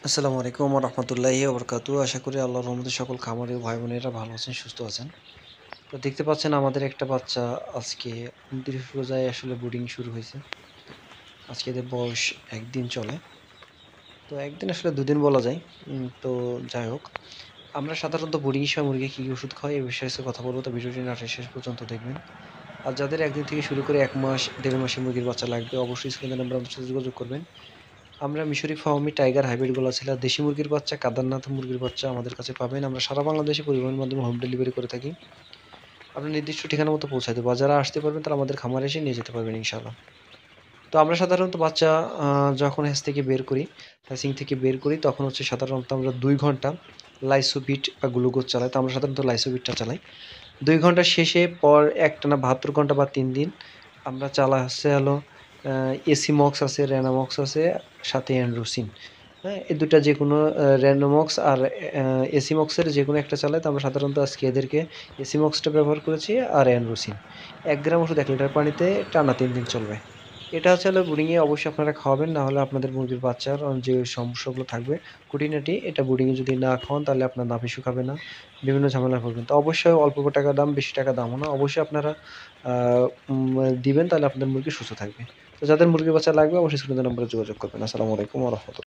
আসসালামু আলাইকুম ওয়া রাহমাতুল্লাহি ওয়া বারাকাতুহু। আশা করি আল্লাহর রহমতে সকল খামারি ও ভাই-বোনেরা ভালো আছেন, সুস্থ আছেন। তো দেখতে পাচ্ছেন আমাদের একটা বাচ্চা আজকে ২৯ রোজায় আসলে ব্রুডিং শুরু হইছে। আজকে এদের বয়স ১ দিন চলে। তো ১ দিন আসলে ২ দিন বলা যায়। তো যাই হোক, আমরা সাধারণত ব্রুডিং এর সময় মুরগিকে কী, কী ওষুধ খাওয়াই এ বিষয়ে আজকে কথা বলব। তো ভিডিওটি না টেনে শেষ পর্যন্ত দেখবেন। আর যাদের ১ দিন থেকে শুরু করে ১ মাস, ১.৫ মাসের মুরগির বাচ্চা লাগবে অবশ্যই স্ক্রিনের নাম্বারে আমাদের সাথে যোগাযোগ করবেন। আমরা মিশরি, ফাওমি, টাইগার, হাইব্রিড গলাচিলা, দেশি মুরগির বাচ্চা, কাদারনাথ মুরগির বাচ্চা আমাদের কাছে পাবেন। আমরা সারা বাংলাদেশে পরিবহনের মাধ্যমে হোম ডেলিভারি করে থাকি। আপনার নির্দিষ্ট ঠিকানা মতো পৌঁছায় দেব। আর যারা আসতে পারবেন তারা আমাদের খামারে এসে নিয়ে যেতে পারবেন ইনশাআল্লাহ। তো আমরা সাধারণত বাচ্চা যখন হ্যাচ থেকে বের করি, হ্যাচিং থেকে বের করি তখন হচ্ছে সাধারণত আমরা ২ ঘন্টা লাইসোবিট বা গ্লুকোজ চালাই। তো আমরা সাধারণত লাইসোবিটটা চালাই। ২ ঘন্টা শেষে পর একটানা ৭২ ঘন্টা বা ৩ দিন আমরা চালা হচ্ছে হলো এসিমক্স আছে, রেনামক্স আছে, সাথে অ্যান্ড্রোসিন। হ্যাঁ? এই ২ টা যেকোনো রেনোমক্স আর এসিমক্সের যেকোনো একটা চালাই। তো আমরা সাধারণত আজকে এদেরকে এসিমক্সটা ব্যবহার করেছি আর অ্যান্ড্রোসিন। ১ গ্রাম ওষুধ ১ লিটার পানিতে টানা ৩ দিন চলবে। এটা হচ্ছে হলো ব্রুডিংয়ে অবশ্যই আপনারা খাওয়াবেন। না হলে আপনাদের মুরগির বাচ্চার যে সমস্যাগুলো থাকবে খুঁটিনাটি এটা ব্রুডিংয়ে যদি না খাওয়ান তাহলে আপনার নাভি শুকাবে না। বিভিন্ন ঝামেলায় পড়বেন। তো অবশ্যই অল্প টাকা দাম, বেশি টাকা দামও না। অবশ্যই আপনারা আ দিবেন তাহলে আপনাদের মুরগি সুস্থ থাকবে। তো যাদের মুরগির বাচ্চা লাগবে অবশ্যই স্ক্রিনের নাম্বারে যোগাযোগ করবেন। আসসালামু আলাইকুম ওয়া রাহমাতুল্লাহ।